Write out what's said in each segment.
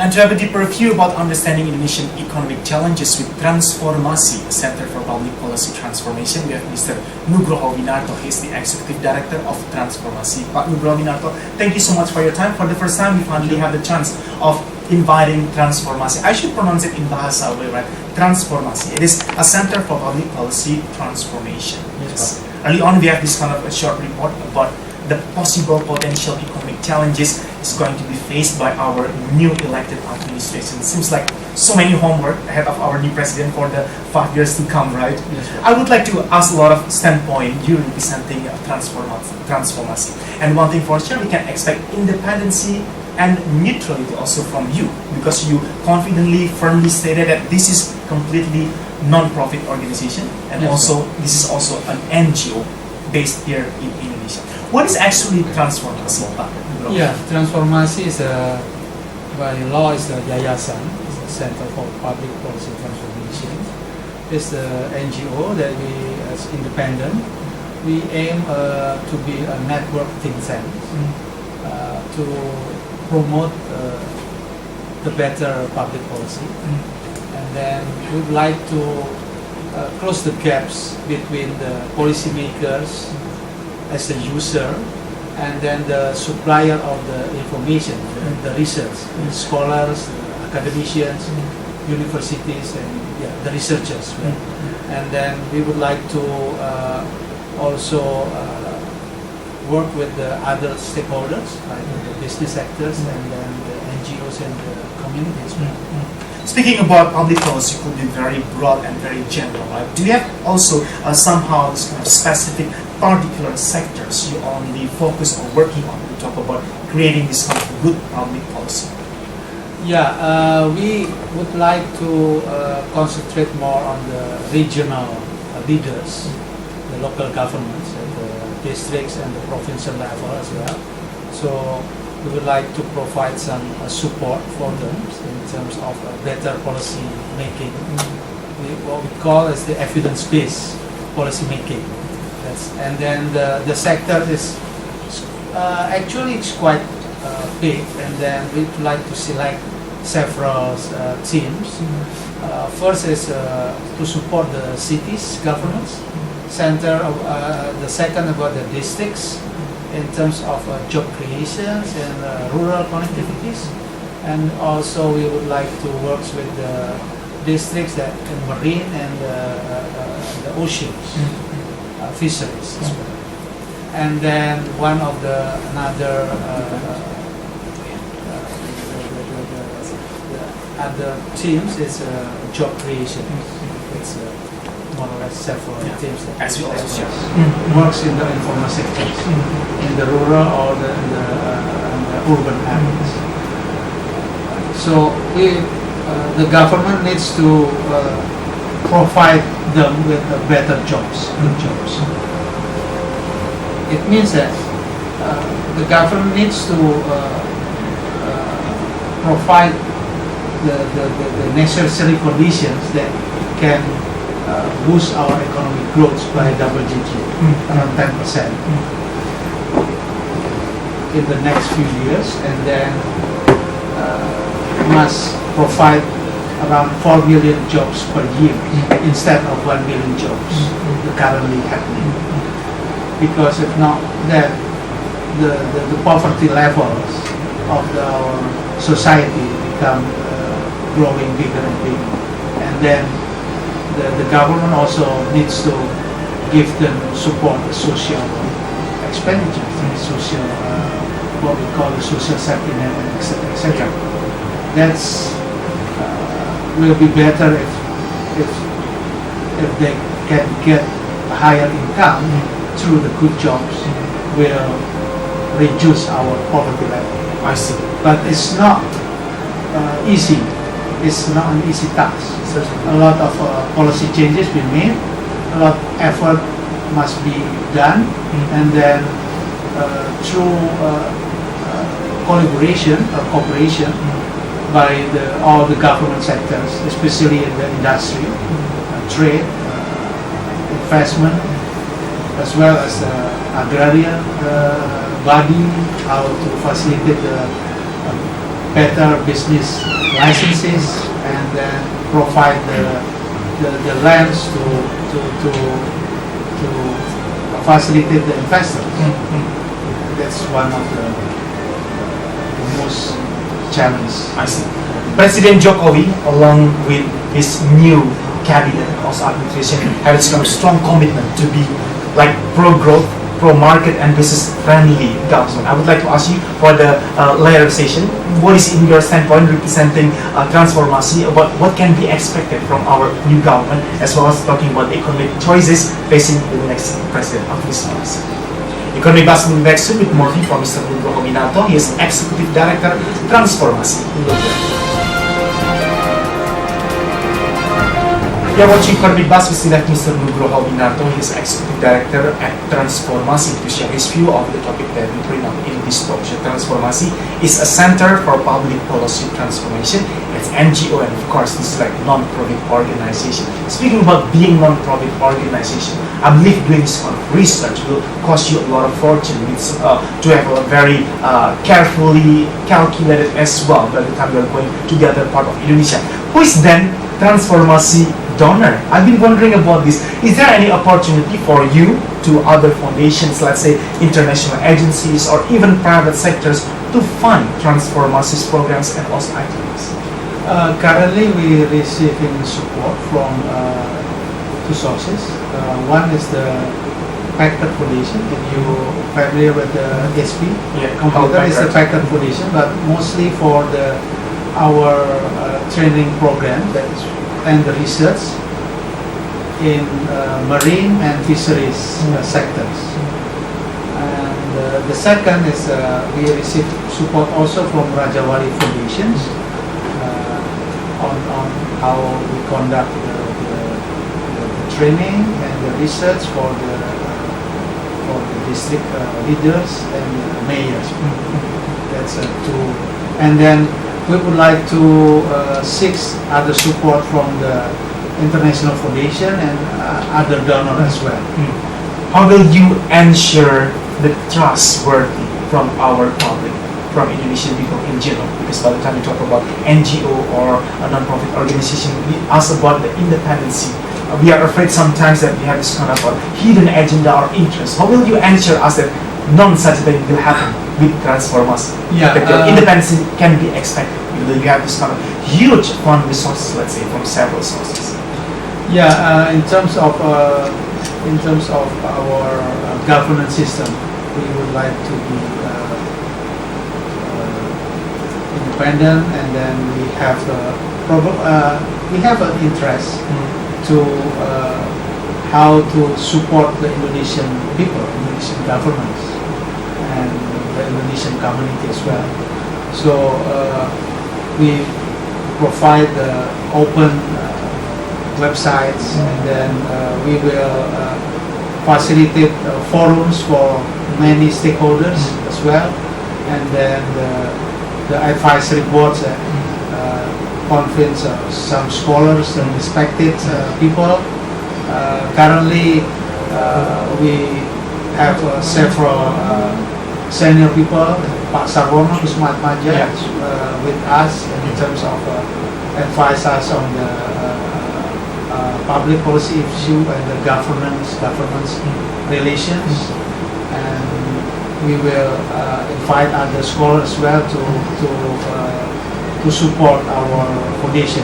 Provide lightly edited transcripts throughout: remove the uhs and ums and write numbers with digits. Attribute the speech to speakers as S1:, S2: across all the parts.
S1: And to have a deeper view about understanding Indonesian economic challenges with Transformasi, a Center for Public Policy Transformation, we have Mr. Nugroho Wienarto. He is the Executive Director of Transformasi. Pak Nugroho Wienarto, thank you so much for your time. For the first time, we finally have the chance of inviting Transformasi. I should pronounce it in Bahasa, right? Transformasi. It is a Center for Public Policy Transformation.
S2: Yes.
S1: Early on, we have this kind of a short report about the possible potential economic challenges is going to be faced by our new elected administration. Seems like so many homework ahead of our new president for the 5 years to come, right?
S2: Yes, right.
S1: I would like to ask a lot of standpoint you representing Transformasi. And one thing for sure, we can expect independency and neutrality also from you, because you confidently, firmly stated that this is completely non-profit organization, and
S2: yes,
S1: also this is also an NGO based here in Indonesia. What is actually Transformasi, Pak?
S2: Yeah, Transformasi is by law is a yayasan, it's a Center for Public Policy Transformation. It's the NGO that we, as independent, we aim to be a network think tank to promote the better public policy, and then we'd like to close the gaps between the policymakers as a user and then the supplier of the information, the research, the scholars, the academicians, universities, and the researchers. Right? And then we would like to also work with the other stakeholders, like the business sectors and then the NGOs and the communities.
S1: Speaking about public policy could be very broad and very general, right? Do you have also somehow this kind of specific particular sectors you only focus on working on to talk about creating this kind of good public policy?
S2: Yeah, we would like to concentrate more on the regional leaders, the local governments, and the districts and the provincial level as well. So we would like to provide some support for them in terms of better policy making. What we call as the evidence-based policy making. And then the sector is actually it's quite big, and then we'd like to select several teams. First is to support the cities, governments, the second about the districts in terms of job creations and rural connectivities, and also we would like to work with the districts that in marine and the oceans, fisheries as well. And then one of the other teams is job creation. It's more or less several teams that works in the informal sectors, in the rural or the urban areas. So the government needs to provide them with better jobs, good jobs. It means that the government needs to provide the necessary conditions that can boost our economic growth by double digit, around 10% in the next few years, and then must provide around 4 million jobs per year instead of 1 million jobs currently happening. Because if not, then the poverty levels of our society become growing bigger and bigger, and then the government also needs to give them support the social expenditures, social what we call the social safety net, etc. That's will be better if they can get a higher income through the good jobs, will reduce our poverty level.
S1: I see.
S2: But it's not easy. It's not an easy task. A lot of policy changes been made. A lot of effort must be done, and then through collaboration or cooperation by all the government sectors, especially in the industry, trade, investment, as well as the agrarian body, how to facilitate the better business licenses and then provide the lands to facilitate the investors. That's one of the most challenges.
S1: I see. President Jokowi, along with his new cabinet and also administration, have shown strong commitment to be like pro-growth, pro-market and business-friendly government. I would like to ask you for the later session, what is in your standpoint representing transformasi, about what can be expected from our new government, as well as talking about economic choices facing the next president of this policy. Economic Bus moving back soon with more from Mr. Nugroho Wienarto. He is Executive Director Transformasi. You are watching Economic Bus. We still have Mr. Nugroho Wienarto. He is Executive Director at Transformasi to share his view of the topic that we bring up in this talk show. Transformasi is a center for public policy transformation. It's NGO, and of course this is like non-profit organization. Speaking about being non-profit organization, I believe doing this kind of research will cost you a lot of fortune. It's to have a very carefully calculated as well by the time you are going to the other part of Indonesia. Who is then Transformasi donor? I've been wondering about this. Is there any opportunity for you to other foundations, let's say international agencies or even private sectors, to fund Transformasi's programs and also activities?
S2: Currently we receiving support from two sources. One is the Packard Foundation. If you familiar with the SP, computer is the Packard Foundation, but mostly for our training program and the research in marine and fisheries sectors. And the second is we receive support also from Rajawali Foundations on how we conduct the training and the research for the district leaders and mayors. That's two. And then we would like to seek other support from the international foundation and other donors as well.
S1: How will you ensure the trustworthy from our public, from Indonesian people in general? Because by the time we talk about NGO or a non-profit organization, we ask about the independency. We are afraid sometimes that we have this kind of a hidden agenda or interest. How will you ensure us that none such thing will happen with Transformasi?
S2: Yeah,
S1: that your independence can be expected. You have this kind of huge fund resources, let's say, from several sources.
S2: Yeah, in terms of our governance system, we would like to be independent, and then we have an interest to how to support the Indonesian people, Indonesian governments, and the Indonesian community as well. So we provide open websites, and then we will facilitate forums for many stakeholders as well, and then the advisory boards convince some scholars and respected people. Currently we have several senior people, Pak Sarwono, Kusmat Maja, with us in terms of advise us on the public policy issue and the governance relations, and we will invite other scholars as well to support our foundation.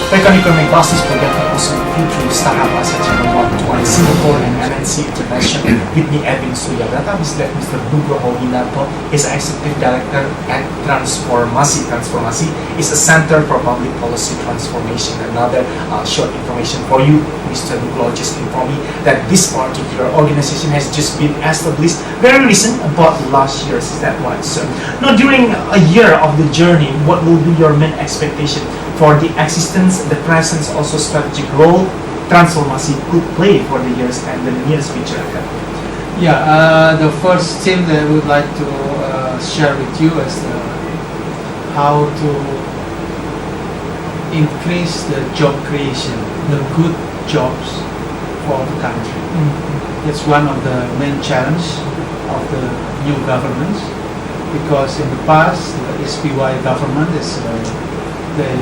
S1: Economic Buses program can also feature startup as Channel 1 Singapore and MNC International. With me, Edwin Suyadata, Mr. Nugroho Wienarto is Executive Director at Transformasi. Transformasi is a Center for Public Policy Transformation. Another short information for you, Mr. Nugroho just informed me that this particular organization has just been established very recent, about last year. Is that right? So, now during a year of the journey, what will be your main expectation for the existence, the presence, also strategic role Transformasi could play for the years and the nearest future ahead?
S2: Yeah, the first thing that we would like to share with you is how to increase the job creation, the good jobs for the country. It's one of the main challenges of the new governments, because in the past the SPY government is they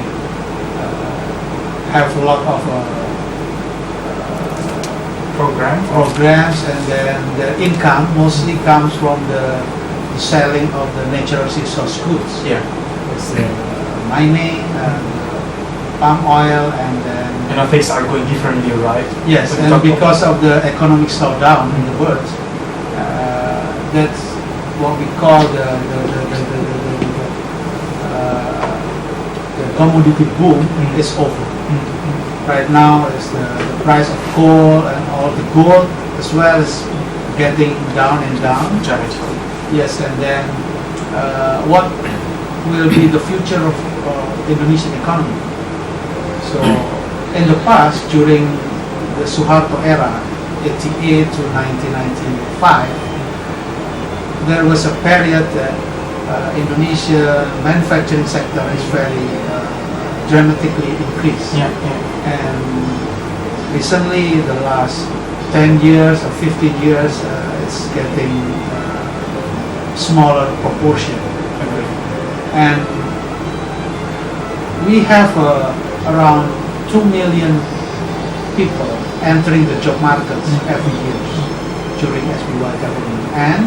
S2: have a lot of programs, and then the income mostly comes from the selling of the natural resource goods.
S1: Yeah.
S2: It's mining and palm oil, and then
S1: things are going differently, right?
S2: yes,
S1: When you
S2: and
S1: talk
S2: because of the economic slowdown in the world, that's what we call the commodity boom is over. Right now, is the price of coal and all the gold as well is getting down and down.
S1: dramatically.
S2: Yes, and then what will be the future of Indonesian economy? So, in the past, during the Suharto era, 88 to 1995, there was a period that Indonesia manufacturing sector is very dramatically increased.
S1: Yeah.
S2: And recently, the last 10 years or 15 years, it's getting smaller proportion. And we have around 2 million people entering the job markets every year during SBY government, and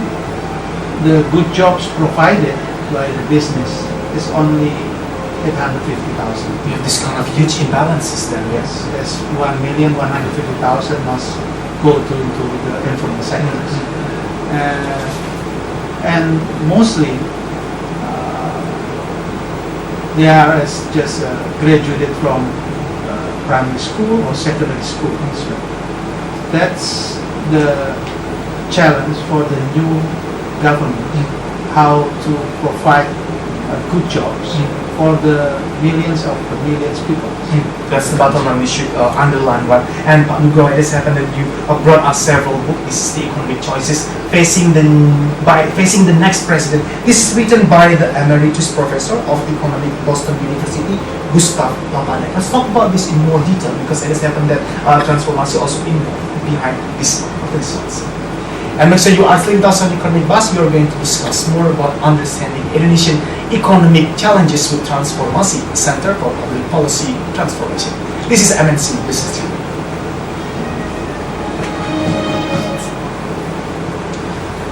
S2: the good jobs provided by the business is only 850,000.
S1: You have this kind of huge imbalances then.
S2: Yes, there's 1,150,000 must go to the informal sectors. And mostly they are just graduated from primary school or secondary school. So that's the challenge for the new government, how to provide good jobs for the millions people.
S1: That's the bottom line we should underline. What and Pak Nugroho, it has happened that you brought us several books. This is the economic choices facing the next president. This is written by the emeritus professor of economics, Boston University, Gustav Lapanek. Let's talk about this in more detail, because it has happened that transformasi also involved behind this results. And make sure you are listening to us on Economic Bus. We are going to discuss more about understanding Indonesian economic challenges with Transformasi, Center for Public Policy Transformation. This is MNC Business TV.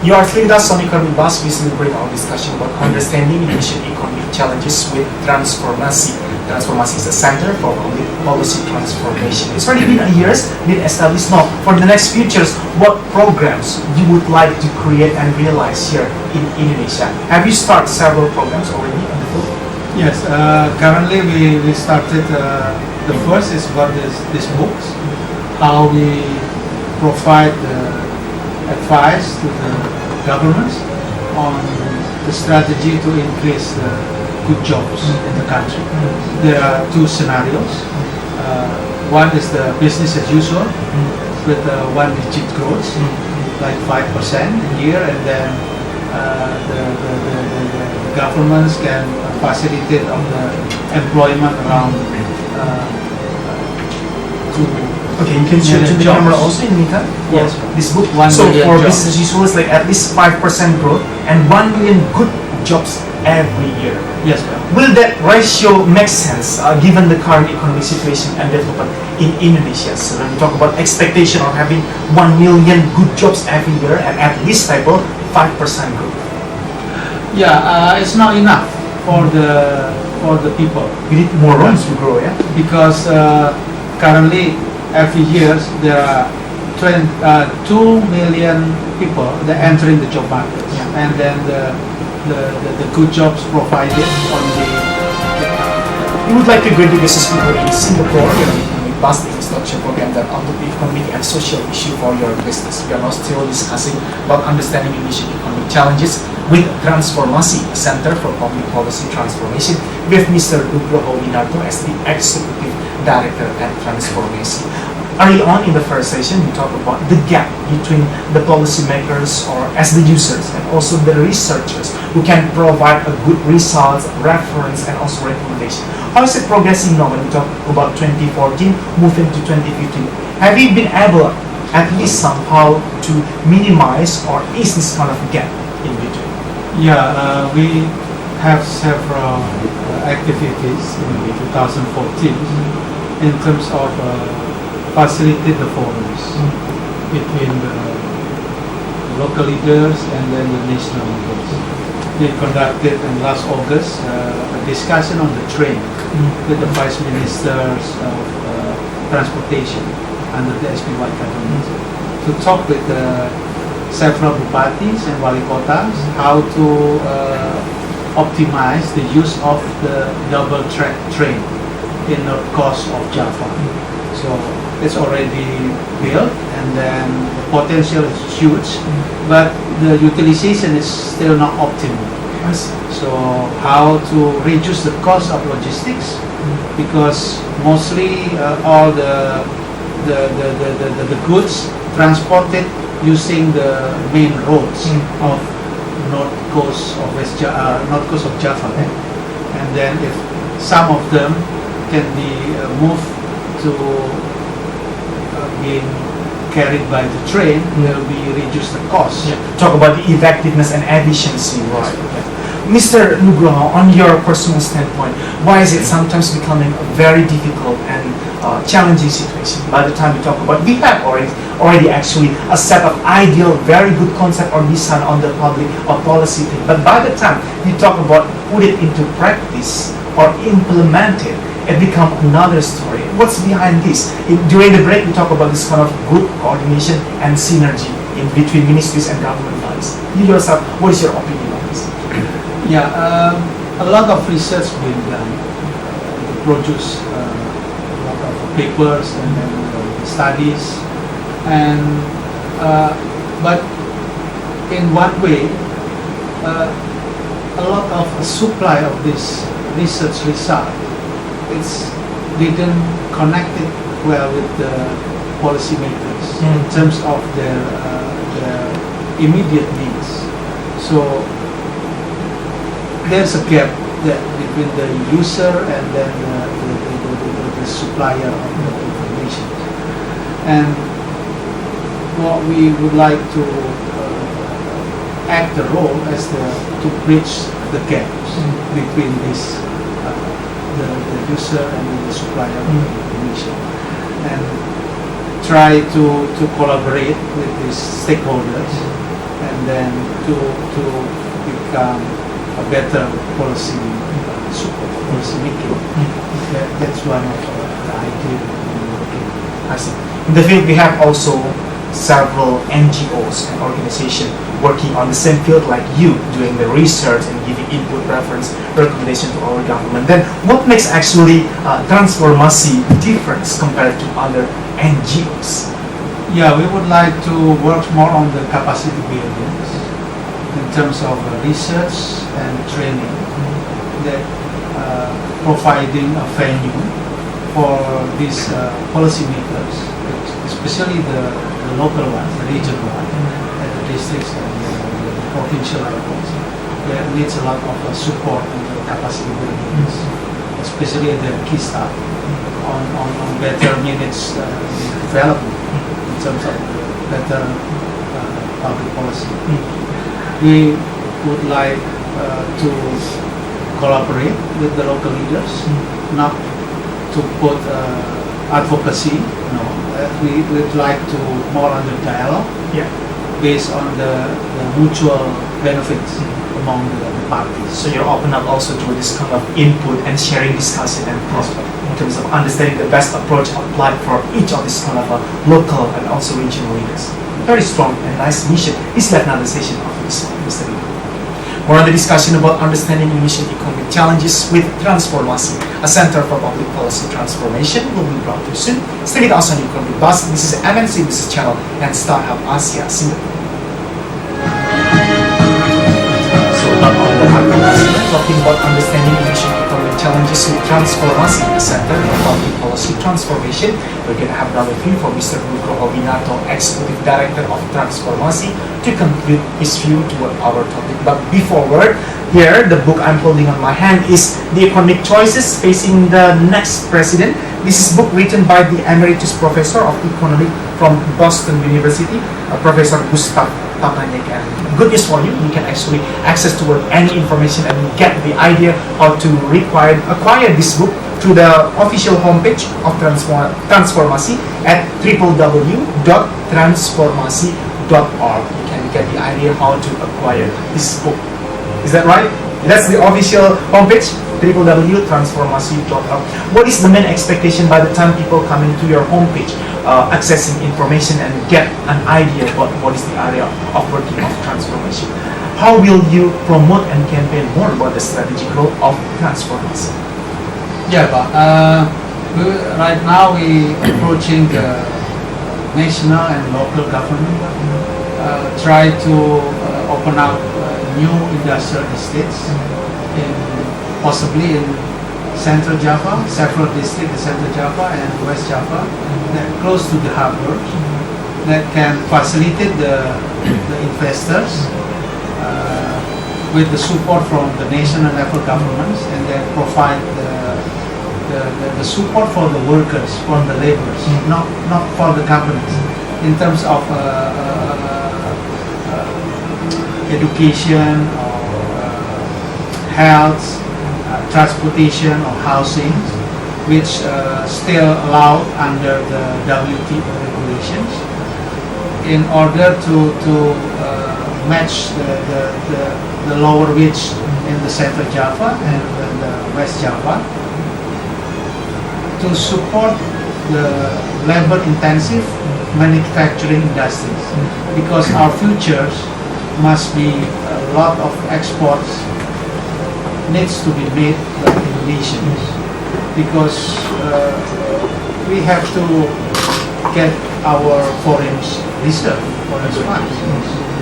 S1: You are listening to us on Economic Bus. We will bring our discussion about understanding Indonesian economic challenges with Transformasi. Transformasi is a Center for Public Policy Transformation. It's already been a year, been established now. For the next futures, what programs you would like to create and realize here in Indonesia? Have you started several programs already on the book?
S2: Yes, currently we started, the first is about these books, how we provide advice to the governments on the strategy to increase the good jobs in the country. There are two scenarios. One is the business as usual with one-digit growth, like 5% a year, and then the governments can facilitate on the employment around
S1: Okay, you can show to the camera also in the meantime.
S2: Yes.
S1: This book.
S2: 1
S1: So
S2: million
S1: for
S2: jobs.
S1: business as usual, it's like at least 5% growth and 1 million good jobs every year.
S2: Yes, ma'am.
S1: Will that ratio make sense given the current economic situation and development in Indonesia? So when we talk about expectation of having 1 million good jobs every year and at least level 5% growth.
S2: Yeah, it's not enough for the people.
S1: We need more rooms to grow, yeah?
S2: Because currently every year there are 2 million people that entering the job market, and then the good jobs provided on the.
S1: We would like to greet the business people in Singapore, vast infrastructure program that outlook the economic and social issue for your business. We are now still discussing about understanding Indonesian economic challenges with Transformasi, Center for Public Policy Transformation, with Mr. Nugroho Wienarto as the Executive Director at Transformasi. Early on in the first session, we talked about the gap between the policymakers or as the users and also the researchers who can provide a good results, reference, and also recommendation. How is it progressing now when we talk about 2014 moving to 2015? Have you been able at least somehow to minimize or ease this kind of gap in between?
S2: We have several activities in 2014 in terms of facilitate the forums between the local leaders and then the national leaders. We conducted in last August a discussion on the train with the Vice Ministers of Transportation under the SPY government to talk with several bupatis and wali kotas how to optimize the use of the double track train in the coast of Java. So it's already built and then the potential is huge, but the utilization is still not optimal. So how to reduce the cost of logistics, because mostly all the goods transported using the main roads of north coast of Java, and then if some of them can be moved to being carried by the train, will be reduce the cost.
S1: Talk about the effectiveness and efficiency, right? Mr. Nugroho, on your personal standpoint, why is it sometimes becoming a very difficult and challenging situation? By the time we talk about, we have already actually a set of ideal, very good concept or design on the public or policy thing. But by the time we talk about put it into practice or implement it, it becomes another story. What's behind this? During the break, we talk about this kind of good coordination and synergy in between ministries and government bodies. You yourself, what is your opinion on this?
S2: A lot of research being done, produce a lot of papers and then studies, and but in one way, a lot of supply of this research result, it's didn't connect it well with the policymakers in terms of their immediate needs. So there's a gap between the user and then the supplier of the information. And what we would like to act the role as to bridge the gaps between this the user and the supplier of the information, and try to collaborate with these stakeholders, and then to become a better policy support, policy making. That's one of the ideas we're working on.
S1: I see. In the field, we have also several NGOs and organizations working on the same field like you, doing the research and giving input, reference, recommendation to our government. Then what makes actually Transformasi difference compared to other NGOs?
S2: We would like to work more on the capacity building in terms of research and training, that providing a venue for these policymakers, especially the local one, the regional one, at the districts and the provincial levels. There needs a lot of support in the capacity building, especially at the key staff, on better managed development in terms of better public policy. We would like to collaborate with the local leaders, not to put advocacy. No, we would like to more on the dialogue, based on the mutual benefits among the parties.
S1: So you're open up also to this kind of input and sharing, discussion and prospect in terms of understanding the best approach applied for each of these kind of local and also regional leaders. Very strong and nice mission. This is another session of this, Mr. Lee. More on the discussion about understanding Indonesian economic challenges with Transformasi, a Center for Public Policy Transformation, will be brought to you soon. Stay with us on Economic Buzz. This is MNC Business Channel and Startup Asia Singapore. So not only talking about understanding Indonesian economic challenges with Transformasi, a Center for Public Policy Transformation, we're going to have another view for Mr. Wienarto, Executive Director of Transformasi, to conclude his view toward our topic. But before here, the book I'm holding on my hand is The Economic Choices Facing the Next President. This is a book written by the Emeritus Professor of Economics from Boston University, Professor Gustav papanya kan. Good news for you, you can actually access toward any information and get the idea how to acquire this book through the official homepage of Transformasi at www.transformasi.org. You can get the idea how to acquire this book. Is that right? That's the official homepage, www.transformasi.org. What is the main expectation by the time people come into your homepage, accessing information and get an idea about what is the area of working of transformation? How will you promote and campaign more about the strategic role of transformation?
S2: Yeah, but right now we approaching the national and local government. Try to open up new industrial estates, possibly in Central Java, several districts in Central Java and West Java, that close to the harbor, that can facilitate the investors with the support from the national level governments, and then provide the support for the workers, for the laborers, not for the companies, in terms of education or health, transportation or housing, which still allowed under the WTO regulations, in order to match the lower wage in the Central Java and the West Java, to support the labor-intensive manufacturing industries, because our futures must be a lot of exports needs to be made by Indonesians, because we have to get our foreign reserve, foreign funds.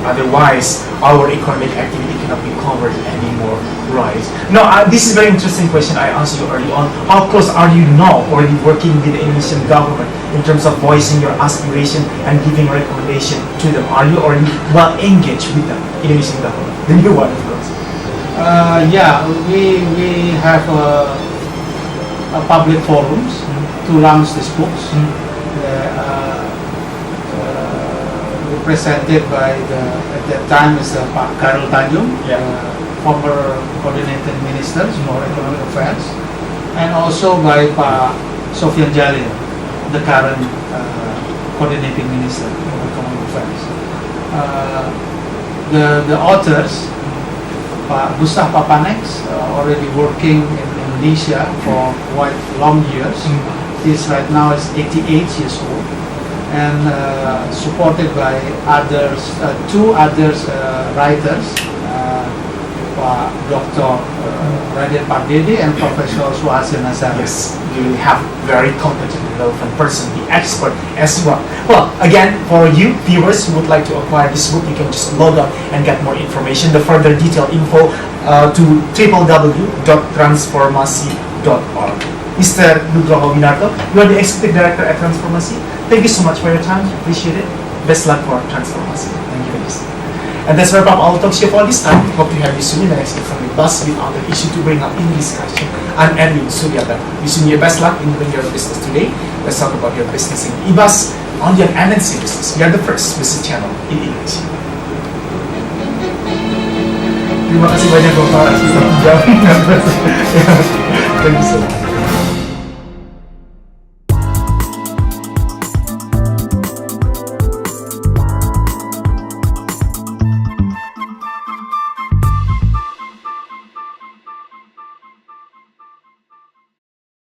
S1: Otherwise, our economic activity cannot be covered anymore, right? No, this is a very interesting question I asked you early on. How close are you now already working with the Indonesian government in terms of voicing your aspiration and giving recommendation to them? Are you already well engaged with the Indonesian government? The new one, of course.
S2: Yeah, we have a public forums to launch these books. Presented by at that time is Pak Karul Tanjung, former coordinating minister for economic affairs, and also by Pak Sofyan Jalil, the current coordinating minister for economic affairs. The authors, Pak Gustaf Papanex, already working in Indonesia for quite long years. He's right now is 88 years old, and supported by others, two others writers, Pak Dr. Raden Pardede and Professor Suhasil Nazar.
S1: Yes, you have very competent and relevant person, the expert as well. Well, again, for you viewers who would like to acquire this book, you can just log on and get more information, the further detailed info to www.transformasi.org. Mr. Nugroho Wienarto, you are the Executive Director at Transformasi. Thank you so much for your time. Appreciate it. Best luck for Transformasi. Thank you, ladies. And that's wrap up our talk show for this time. Hope to have you soon in the next economic bus with other issue to bring up in discussion. I'm Edwin Suryata. Wishing you best luck in doing your business today. Let's talk about your business in IBAS on your MNC business. We are the first business channel in English. Terima kasih banyak Bapak. Thank you so much.